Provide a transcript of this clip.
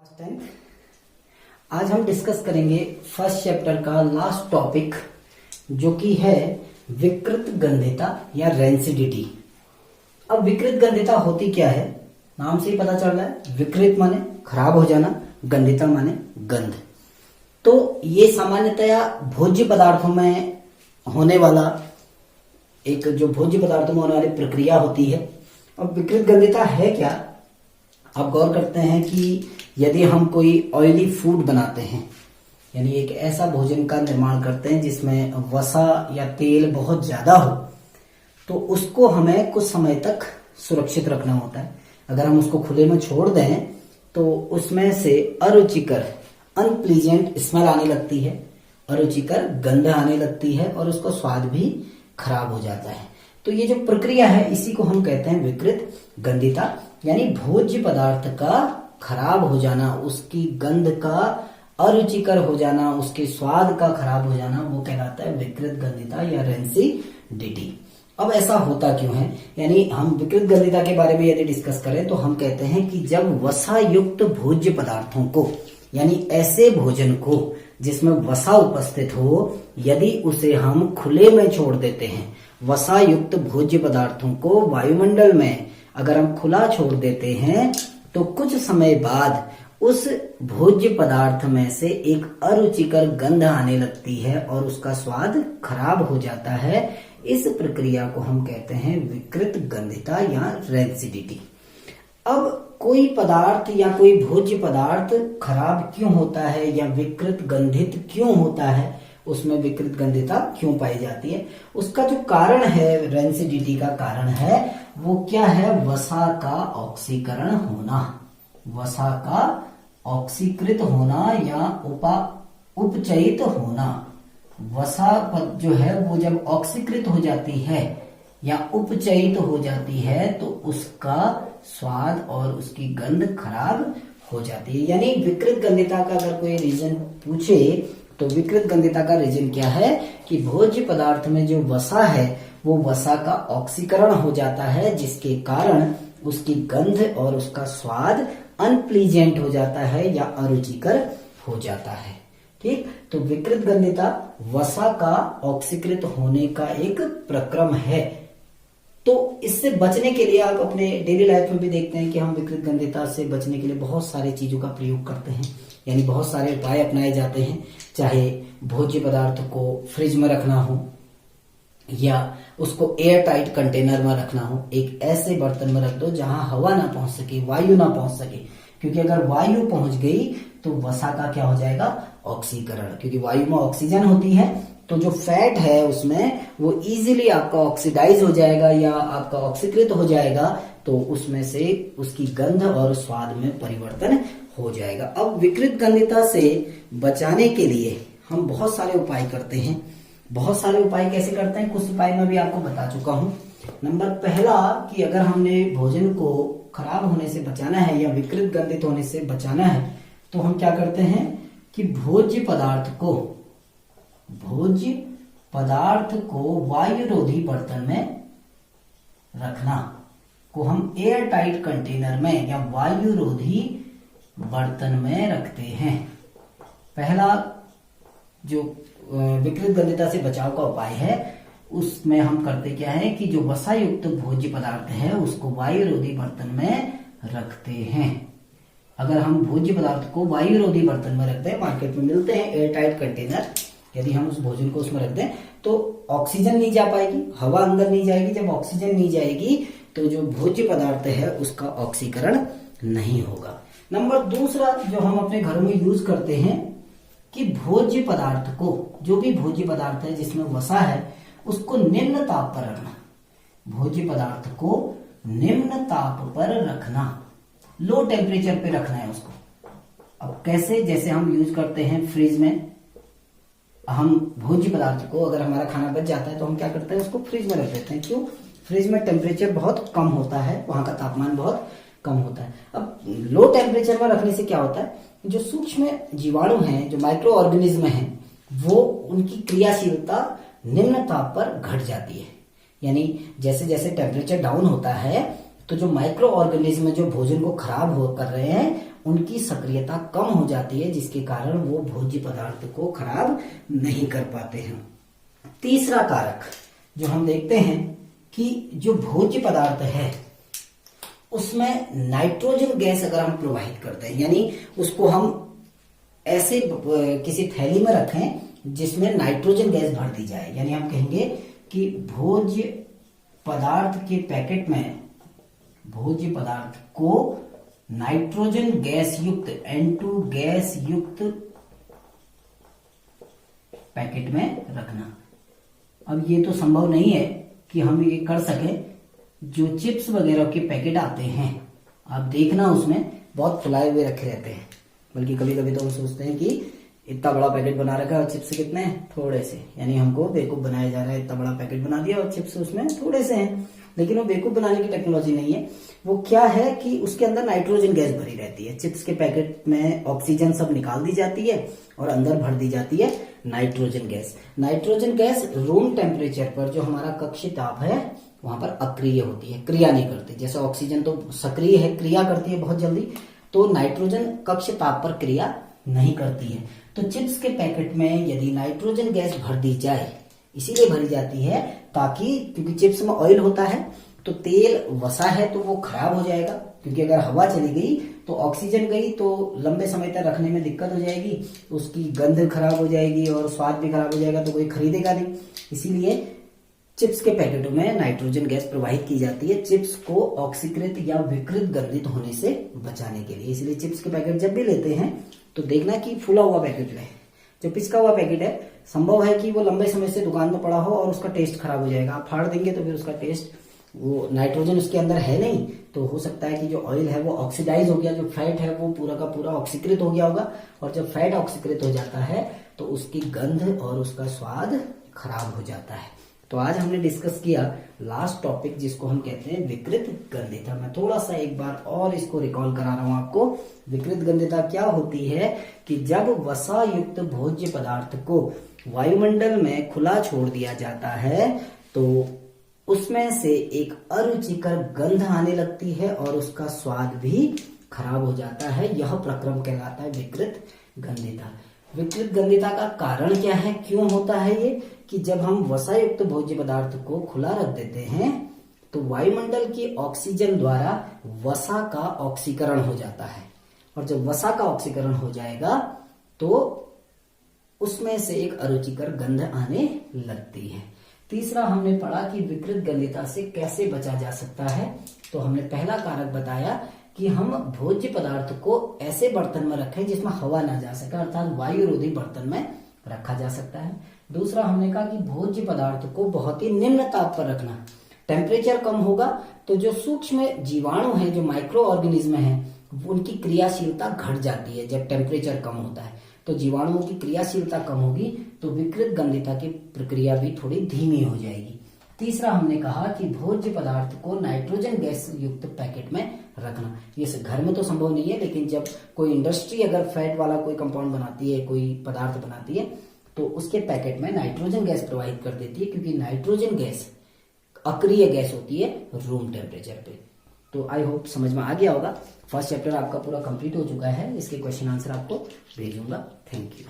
10th आज हम discuss करेंगे फर्स्ट चैप्टर का लास्ट टॉपिक जो कि है विकृत गंध्यता या रेंसिडिटी। अब विकृत गंध्यता होती क्या है, नाम से ही पता चल रहा है। विकृत माने खराब हो जाना, गंध्यता माने गंध। तो ये सामान्यतया भोज्य पदार्थों में होने वाला एक जो भोज्य पदार्थों में होने वाली प्रक्रिया होती है। अब विकृत गंध्यता है क्या, आप गौर करते हैं कि यदि हम कोई ऑयली फूड बनाते हैं, यानी एक ऐसा भोजन का निर्माण करते हैं जिसमें वसा या तेल बहुत ज्यादा हो, तो उसको हमें कुछ समय तक सुरक्षित रखना होता है। अगर हम उसको खुले में छोड़ दें तो उसमें से अरुचिकर अनप्लीजेंट स्मेल आने लगती है, अरुचिकर गंध आने लगती है और उसका स्वाद भी खराब हो जाता है। तो ये जो प्रक्रिया है इसी को हम कहते हैं विकृत गंध्यता, यानी भोज्य पदार्थ का खराब हो जाना, उसकी गंध का अरुचिकर हो जाना, उसके स्वाद का खराब हो जाना, वो कहलाता है विकृत गंध्यता या रेंसिडिटी। अब ऐसा होता क्यों है, यानी हम विकृत गंध्यता के बारे में यदि डिस्कस करें तो हम कहते हैं कि जब वसा युक्त भोज्य पदार्थों को, यानी ऐसे भोजन को जिसमें वसा उपस्थित हो, यदि उसे हम खुले में छोड़ देते हैं, वसा युक्त भोज्य पदार्थों को वायुमंडल में अगर हम खुला छोड़ देते हैं तो कुछ समय बाद उस भोज्य पदार्थ में से एक अरुचिकर गंध आने लगती है और उसका स्वाद खराब हो जाता है। इस प्रक्रिया को हम कहते हैं विकृत गंध्यता या रेंसिडिटी। अब कोई पदार्थ या कोई भोज्य पदार्थ खराब क्यों होता है या विकृत गंधित क्यों होता है, उसमें विकृत गंध्यता क्यों पाई जाती है, उसका जो कारण है, रेंसिडिटी का कारण है वो क्या है, वसा का ऑक्सीकरण होना, वसा का ऑक्सीकृत होना या उपचयित होना। वसा जो है वो जब ऑक्सीकृत हो जाती है या उपचयित हो जाती है तो उसका स्वाद और उसकी गंध खराब हो जाती है। यानी विकृत गंध्यता का अगर कोई रीजन पूछे तो विकृत गंध्यता का रीजन क्या है कि भोज्य पदार्थ में जो वसा है वो वसा का ऑक्सीकरण हो जाता है, जिसके कारण उसकी गंध और उसका स्वाद अनप्लीजेंट हो जाता है या अरुचिकर हो जाता है। ठीक, तो विकृत गंध्यता वसा का ऑक्सीकृत होने का एक प्रक्रम है। तो इससे बचने के लिए आप अपने डेली लाइफ में भी देखते हैं कि हम विकृत गंध्यता से बचने के लिए बहुत सारी चीजों का प्रयोग करते हैं, यानी बहुत सारे उपाय अपनाए जाते हैं। चाहे भोज्य पदार्थ को फ्रिज में रखना हो या उसको एयर टाइट कंटेनर में रखना हो, एक ऐसे बर्तन में रख दो जहां हवा ना पहुंच सके, वायु ना पहुंच सके, क्योंकि अगर वायु पहुंच गई तो वसा का क्या हो जाएगा, ऑक्सीकरण। क्योंकि वायु में ऑक्सीजन होती है तो जो फैट है उसमें वो इजीली आपका ऑक्सीडाइज हो जाएगा या आपका ऑक्सीकृत हो जाएगा, तो उसमें से उसकी गंध और स्वाद में परिवर्तन हो जाएगा। अब विकृत गंध्यता से बचाने के लिए हम बहुत सारे उपाय करते हैं। बहुत सारे उपाय कैसे करते हैं, कुछ उपाय मैं भी आपको बता चुका हूं। नंबर पहला कि अगर हमने भोजन को खराब होने से बचाना है या विकृत गंधित होने से बचाना है तो हम क्या करते हैं कि भोज्य पदार्थ को वायुरोधी बर्तन में रखना को हम एयर टाइट कंटेनर में या वायुरोधी बर्तन में रखते हैं। पहला जो विकृत गंध्यता से बचाव का उपाय है उसमें हम करते क्या है कि जो वसा युक्त भोज्य पदार्थ है उसको वायुरोधी बर्तन में रखते हैं। अगर हम भोज्य पदार्थ को वायुरोधी बर्तन में रखते हैं, मार्केट में मिलते हैं एयर टाइट कंटेनर, यदि हम उस भोजन को उसमें रख दें तो ऑक्सीजन नहीं जा पाएगी, हवा अंदर नहीं जाएगी। जब ऑक्सीजन नहीं जाएगी तो जो भोज्य पदार्थ है उसका ऑक्सीकरण नहीं होगा। नंबर दूसरा जो हम अपने घरों में यूज करते हैं कि भोज्य पदार्थ को, जो भी भोज्य पदार्थ है जिसमें वसा है उसको निम्न ताप पर रखना। भोज्य पदार्थ को निम्न ताप पर रखना, लो टेम्परेचर पे रखना है उसको। अब कैसे, जैसे हम यूज करते हैं फ्रिज में, हम भोज्य पदार्थ को अगर हमारा खाना बच जाता है तो हम क्या करते हैं उसको फ्रिज में रख देते हैं। क्यों, फ्रिज में टेम्परेचर बहुत कम होता है, वहां का तापमान बहुत कम होता है। अब लो टेम्परेचर में रखने से क्या होता है, जो सूक्ष्म जीवाणु हैं, जो माइक्रो ऑर्गेनिज्म हैं, वो उनकी क्रियाशीलता निम्न ताप पर घट जाती है। यानी जैसे जैसे टेम्परेचर डाउन होता है तो जो माइक्रो ऑर्गेनिज्म जो भोजन को खराब कर रहे हैं उनकी सक्रियता कम हो जाती है, जिसके कारण वो भोज्य पदार्थ को खराब नहीं कर पाते हैं। तीसरा कारक जो हम देखते हैं कि जो भोज्य पदार्थ है उसमें नाइट्रोजन गैस अगर हम प्रवाहित करते हैं, यानी उसको हम ऐसे किसी थैली में रखें जिसमें नाइट्रोजन गैस भर दी जाए, यानी हम कहेंगे कि भोज्य पदार्थ के पैकेट में भोज्य पदार्थ को नाइट्रोजन गैस युक्त N2 गैस युक्त पैकेट में रखना। अब ये तो संभव नहीं है कि हम ये कर सकें। जो चिप्स वगैरह के पैकेट आते हैं आप देखना उसमें बहुत फुलाए हुए रखे रहते हैं, बल्कि कभी कभी तो हम सोचते हैं कि इतना बड़ा पैकेट बना रखा है और चिप्स कितने हैं, थोड़े से, यानी हमको बेवकूफ बनाया जा रहा है। इतना बड़ा पैकेट बना दिया और चिप्स उसमें थोड़े से हैं, लेकिन वो बेवकूफ बनाने की टेक्नोलॉजी नहीं है। वो क्या है कि उसके अंदर नाइट्रोजन गैस भरी रहती है। चिप्स के पैकेट में ऑक्सीजन सब निकाल दी जाती है और अंदर भर दी जाती है nitrogen gas. Nitrogen gas room temperature पर, जो हमारा कक्ष ताप है, वहां पर अक्रिय होती है, क्रिया नहीं करती। जैसे ऑक्सीजन तो सक्रिय है, क्रिया करती है बहुत जल्दी, तो नाइट्रोजन कक्ष ताप पर क्रिया नहीं करती है। तो चिप्स के पैकेट में यदि नाइट्रोजन गैस भर दी जाए, इसीलिए भरी जाती है ताकि, क्योंकि चिप्स में ऑयल होता है तो तेल वसा है तो वो खराब हो जाएगा, क्योंकि अगर हवा चली गई तो ऑक्सीजन गई तो लंबे समय तक रखने में दिक्कत हो जाएगी, उसकी गंध खराब हो जाएगी और स्वाद भी खराब हो जाएगा, तो कोई खरीदेगा नहीं। इसीलिए चिप्स के पैकेटों में नाइट्रोजन गैस प्रवाहित की जाती है चिप्स को ऑक्सीकृत या विकृत गंधित होने से बचाने के लिए। इसलिए चिप्स के पैकेट जब भी लेते हैं तो देखना कि फुला हुआ पैकेट लें। जो पिचका हुआ पैकेट है, संभव है कि वो लंबे समय से दुकान में पड़ा हो और उसका टेस्ट खराब हो जाएगा। आप फाड़ देंगे तो फिर उसका टेस्ट, वो नाइट्रोजन उसके अंदर है नहीं, तो हो सकता है कि जो ऑयल है वो ऑक्सीडाइज हो गया, जो फैट है वो पूरा का पूरा ऑक्सीकृत हो गया होगा, और जब फैट ऑक्सीकृत हो जाता है तो उसकी गंध और उसका स्वाद खराब हो जाता है। तो आज हमने डिस्कस किया लास्ट टॉपिक, जिसको हम कहते हैं विकृत गंधिता। मैं थोड़ा सा एक बार और इसको रिकॉल करा रहा हूं आपको। विकृत गंधिता क्या होती है कि जब वसा युक्त भोज्य पदार्थ को वायुमंडल में खुला छोड़ दिया जाता है तो उसमें से एक अरुचिकर गंध आने लगती है और उसका स्वाद भी खराब हो जाता है। यह प्रक्रम कहलाता है विकृत गंधिता। विकृत गंधिता का कारण क्या है, क्यों होता है ये, कि जब हम वसा युक्त भोज्य पदार्थ को खुला रख देते हैं तो वायुमंडल की ऑक्सीजन द्वारा वसा का ऑक्सीकरण हो जाता है, और जब वसा का ऑक्सीकरण हो जाएगा तो उसमें से एक अरुचिकर गंध आने लगती है। तीसरा हमने पढ़ा कि विकृत गंधिता से कैसे बचा जा सकता है। तो हमने पहला कारक बताया कि हम भोज्य पदार्थ को ऐसे बर्तन में रखें जिसमें हवा ना जा सके, अर्थात वायुरोधी बर्तन में रखा जा सकता है। दूसरा हमने कहा कि भोज्य पदार्थ को बहुत ही निम्न ताप पर रखना। टेम्परेचर कम होगा तो जो सूक्ष्म जीवाणु हैं, जो माइक्रो ऑर्गेनिज्म हैं, उनकी क्रियाशीलता घट जाती है। जब टेम्परेचर कम होता है तो जीवाणुओं की क्रियाशीलता कम होगी तो विकृत गंधिता की प्रक्रिया भी थोड़ी धीमी हो जाएगी। तीसरा हमने कहा कि भोज्य पदार्थ को नाइट्रोजन गैस युक्त पैकेट में रखना। ये घर में तो संभव नहीं है, लेकिन जब कोई इंडस्ट्री अगर फैट वाला कोई कंपाउंड बनाती है, कोई पदार्थ बनाती है, तो उसके पैकेट में नाइट्रोजन गैस प्रवाहित कर देती है, क्योंकि नाइट्रोजन गैस अक्रिय गैस होती है रूम टेम्परेचर पे। तो आई होप समझ में आ गया होगा। फर्स्ट चैप्टर आपका पूरा कंप्लीट हो चुका है। इसके क्वेश्चन आंसर आपको भेजूंगा। Thank you.